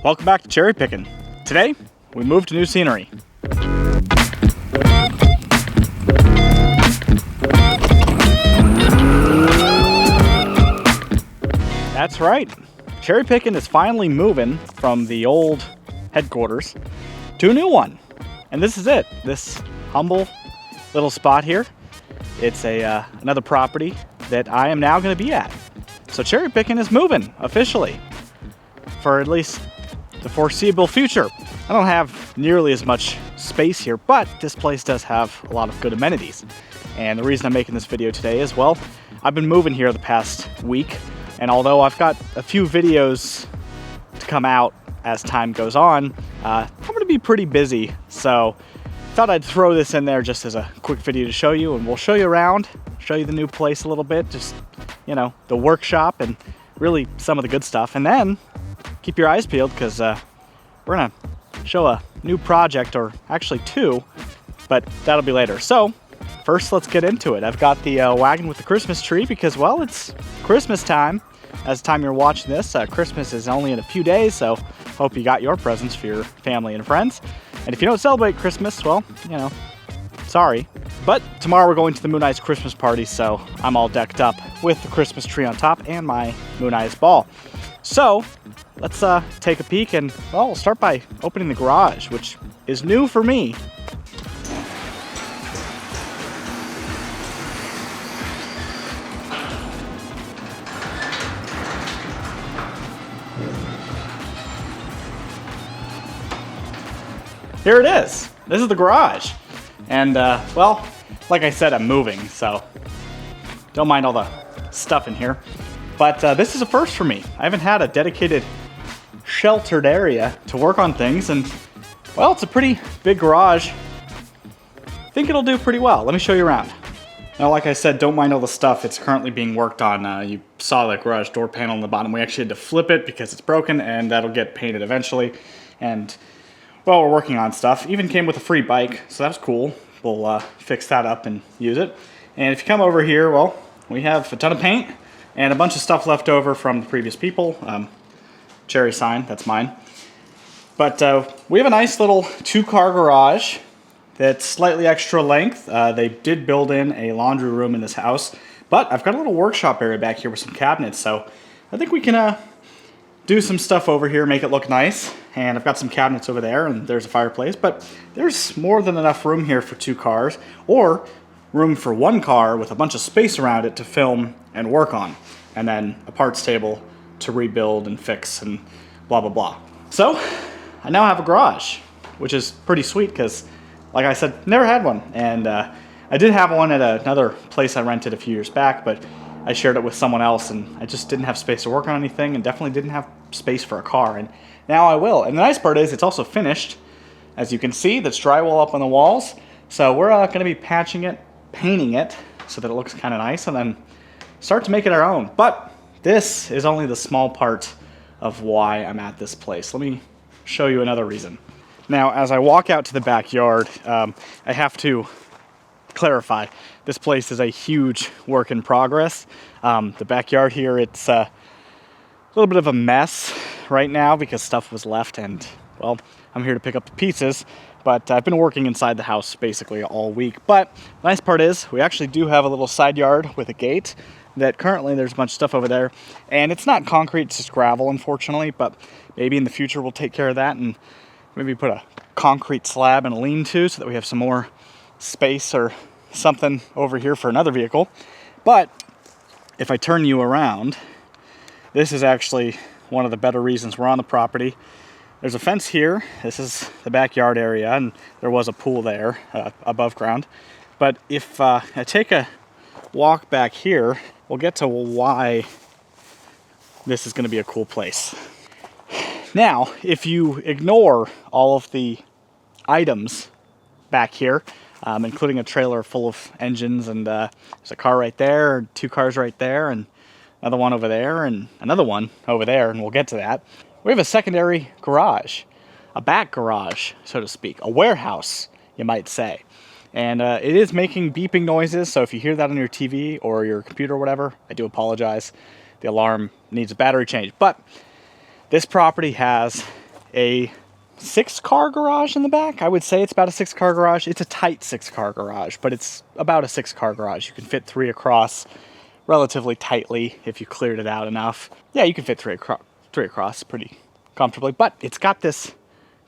Welcome back to Cherry Picking. Today, we moved to new scenery. That's right. Cherry Picking is finally moving from the old headquarters to a new one. And this is it. This humble little spot here. It's another property that I am now going to be at. So Cherry Picking is moving officially for at least the foreseeable future. I don't have nearly as much space here, but this place does have a lot of good amenities. And the reason I'm making this video today is, well, I've been moving here the past week, and although I've got a few videos to come out as time goes on, I'm going to be pretty busy, so thought I'd throw this in there just as a quick video to show you, and we'll show you around, show you the new place a little bit, just, you know, the workshop and really some of the good stuff. And then keep your eyes peeled, because we're gonna show a new project, or actually two, but that'll be later. So first, let's get into it. I've got the wagon with the Christmas tree because, well, it's Christmas time. As the time you're watching this, Christmas is only in a few days, so hope you got your presents for your family and friends. And if you don't celebrate Christmas, well, you know, sorry. But tomorrow we're going to the Moon Eyes Christmas party, so I'm all decked up with the Christmas tree on top and my Moon Eyes ball. So let's take a peek, and, well, we'll start by opening the garage, which is new for me. Here it is. This is the garage. And, well, like I said, I'm moving, so don't mind all the stuff in here. But this is a first for me. I haven't had a dedicated sheltered area to work on things, and, well, it's a pretty big garage. I think it'll do pretty well. Let me show you around. Now, like I said, don't mind all the stuff. It's currently being worked on. You saw the garage door panel on the bottom. We actually had to flip it because it's broken, and that'll get painted eventually. And, well, we're working on stuff. Even came with a free bike, so that's cool. We'll fix that up and use it. And if you come over here, well, we have a ton of paint and a bunch of stuff left over from the previous people. Cherry sign, that's mine. But we have a nice little two-car garage that's slightly extra length. They did build in a laundry room in this house, but I've got a little workshop area back here with some cabinets, so I think we can do some stuff over here, make it look nice. And I've got some cabinets over there, and there's a fireplace, but there's more than enough room here for two cars, or room for one car with a bunch of space around it to film and work on, and then a parts table to rebuild and fix and blah, blah, blah. So I now have a garage, which is pretty sweet because, like I said, never had one. And I did have one at another place I rented a few years back, but I shared it with someone else, and I just didn't have space to work on anything, and definitely didn't have space for a car, and now I will. And the nice part is it's also finished. As you can see, there's drywall up on the walls, so we're going to be patching it, painting it, so that it looks kind of nice, and then start to make it our own. But this is only the small part of why I'm at this place. Let me show you another reason. Now, as I walk out to the backyard, I have to clarify, this place is a huge work in progress. The backyard here, it's a little bit of a mess right now because stuff was left, and, well, I'm here to pick up the pieces, but I've been working inside the house basically all week. But the nice part is we actually do have a little side yard with a gate that currently there's a bunch of stuff over there, and it's not concrete, it's just gravel, unfortunately, but maybe in the future we'll take care of that and maybe put a concrete slab and a lean-to so that we have some more space or something over here for another vehicle. But if I turn you around, this is actually one of the better reasons we're on the property. There's a fence here. This is the backyard area, and there was a pool there above ground. But if I take a walk back here, we'll get to why this is going to be a cool place. Now, if you ignore all of the items back here, including a trailer full of engines, and there's a car right there, two cars right there, and another one over there, and another one over there, and we'll get to that. We have a secondary garage, a back garage, so to speak, a warehouse, you might say. And it is making beeping noises, so if you hear that on your TV or your computer or whatever, I do apologize. The alarm needs a battery change. But this property has a 6-car garage in the back. I would say it's about a 6-car garage. It's a tight 6-car garage, but it's about a 6-car garage. You can fit 3 across relatively tightly if you cleared it out enough. Yeah, you can fit 3 across pretty comfortably, but it's got this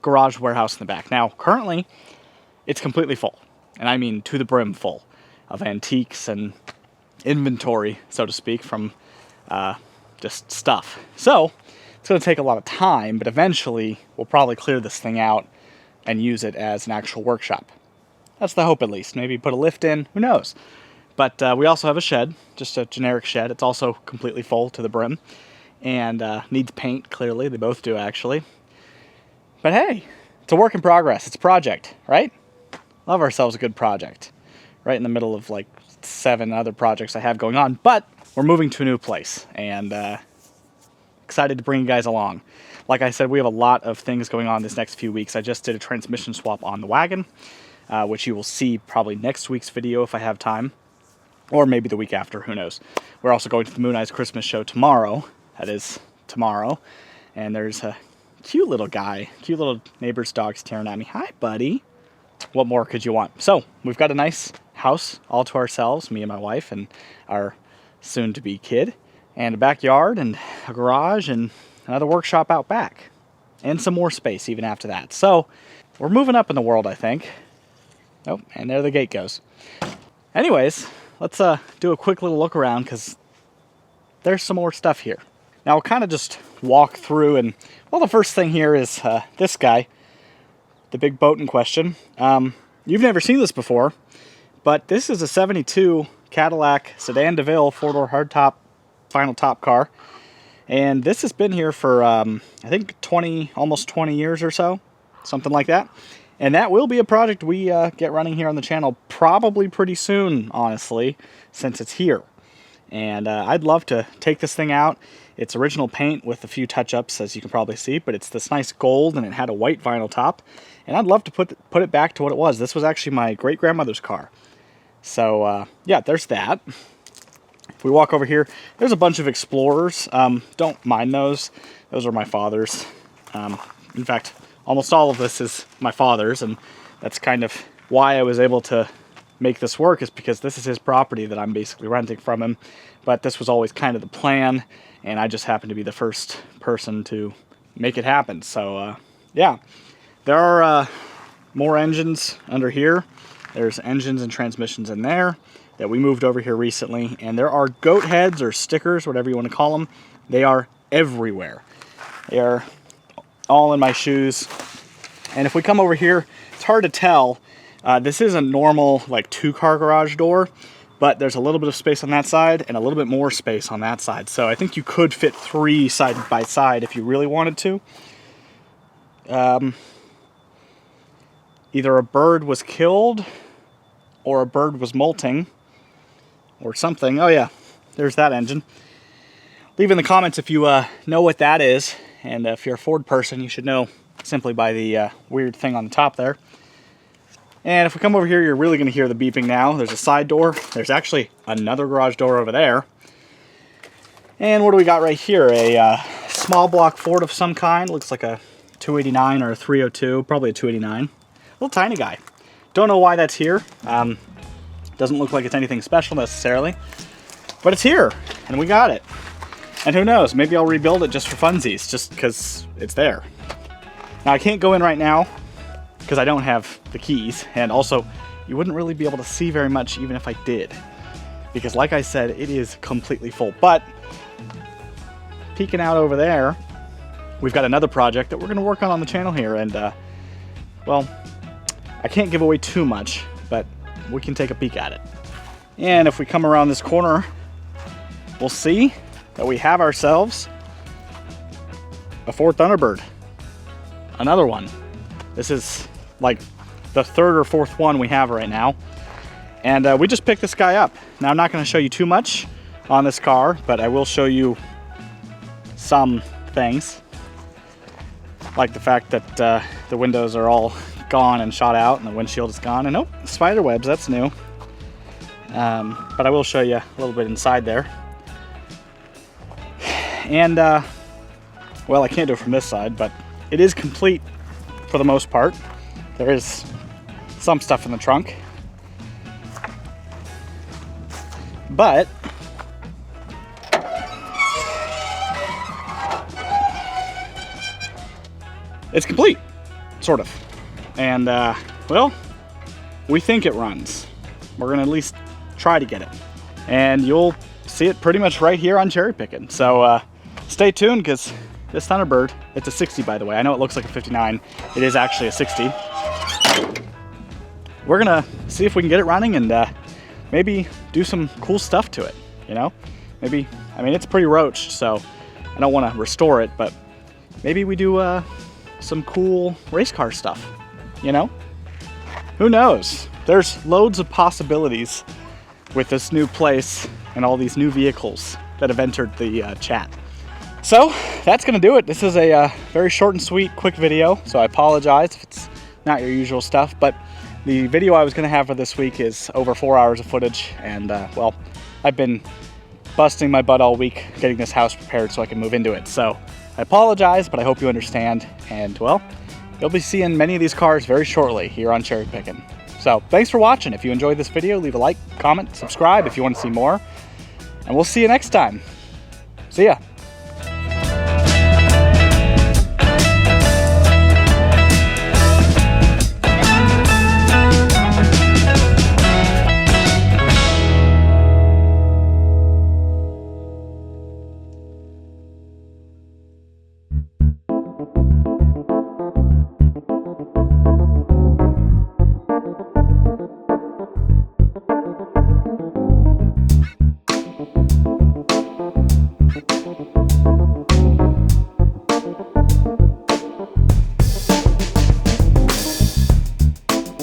garage warehouse in the back. Now, currently, it's completely full, and I mean to the brim full of antiques and inventory, so to speak, from just stuff. So it's going to take a lot of time, but eventually we'll probably clear this thing out and use it as an actual workshop. That's the hope, at least. Maybe put a lift in, who knows. But we also have a shed, just a generic shed. It's also completely full to the brim and needs paint, clearly. They both do, actually. But hey, it's a work in progress. It's a project, right? Love ourselves a good project. Right in the middle of like 7 other projects I have going on. But we're moving to a new place, and excited to bring you guys along. Like I said, we have a lot of things going on this next few weeks. I just did a transmission swap on the wagon, which you will see probably next week's video if I have time, or maybe the week after, who knows. We're also going to the Moon Eyes Christmas show tomorrow. That is tomorrow. And there's a cute little guy, cute little neighbor's dog staring at me. Hi, buddy. What more could you want? So we've got a nice house all to ourselves, me and my wife and our soon-to-be kid, and a backyard and a garage and another workshop out back, and some more space even after that. So we're moving up in the world, I think. Oh, and there the gate goes. Anyways, let's do a quick little look around, because there's some more stuff here. Now we'll kind of just walk through, and well, the first thing here is this guy, the big boat in question. You've never seen this before, but this is a 72 Cadillac Sedan DeVille 4-door hardtop final top car, and this has been here for I think almost 20 years or so, something like that. And that will be a project we get running here on the channel probably pretty soon, honestly, since it's here. And I'd love to take this thing out. It's original paint with a few touch-ups, as you can probably see, but it's this nice gold, and it had a white vinyl top. And I'd love to put it back to what it was. This was actually my great-grandmother's car. So, yeah, there's that. If we walk over here, there's a bunch of Explorers. Don't mind those. Those are my father's. In fact, almost all of this is my father's, and that's kind of why I was able to make this work, is because this is his property that I'm basically renting from him. But this was always kind of the plan, and I just happened to be the first person to make it happen. So, yeah. There are more engines under here. There's engines and transmissions in there that we moved over here recently, and there are goat heads or stickers, whatever you want to call them. They are everywhere. They are all in my shoes. And if we come over here, it's hard to tell. This is a normal like 2-car garage door, but there's a little bit of space on that side and a little bit more space on that side. So I think you could fit 3 side by side if you really wanted to. Either a bird was killed or a bird was molting or something. Oh yeah, there's that engine. Leave in the comments if you know what that is, and if you're a Ford person, you should know simply by the weird thing on the top there. And if we come over here, you're really going to hear the beeping now. There's a side door. There's actually another garage door over there. And what do we got right here? A small block Ford of some kind. Looks like a 289 or a 302, probably a 289. Little tiny guy. Don't know why that's here. Doesn't look like it's anything special necessarily, but it's here, and we got it. And who knows, maybe I'll rebuild it just for funsies, just because it's there. Now I can't go in right now, because I don't have the keys, and also, you wouldn't really be able to see very much even if I did. Because like I said, it is completely full. But, peeking out over there, we've got another project that we're going to work on the channel here, and, well, I can't give away too much, but we can take a peek at it. And if we come around this corner, we'll see that we have ourselves a Ford Thunderbird. Another one. This is like the 3rd or 4th one we have right now. And we just picked this guy up. Now I'm not going to show you too much on this car, but I will show you some things. Like the fact that the windows are all gone and shot out, and the windshield is gone, and oh, spider webs, that's new. But I will show you a little bit inside there. And well, I can't do it from this side, but it is complete for the most part. There is some stuff in the trunk, but it's complete, sort of. And well, we think it runs. We're gonna at least try to get it. And you'll see it pretty much right here on Cherry Pickin'. So stay tuned, because this Thunderbird, it's a 60 by the way. I know it looks like a 59. It is actually a 60. We're gonna see if we can get it running and maybe do some cool stuff to it, you know? Maybe, I mean, it's pretty roached, so I don't wanna restore it, but maybe we do some cool race car stuff, you know? Who knows? There's loads of possibilities with this new place and all these new vehicles that have entered the chat. So that's gonna do it. This is a very short and sweet, quick video, so I apologize if it's not your usual stuff, but the video I was gonna have for this week is over 4 hours of footage, and well, I've been busting my butt all week getting this house prepared so I can move into it. So I apologize, but I hope you understand, and well, you'll be seeing many of these cars very shortly here on Cherry Pickin'. So thanks for watching. If you enjoyed this video, leave a like, comment, subscribe if you want to see more, and we'll see you next time. See ya.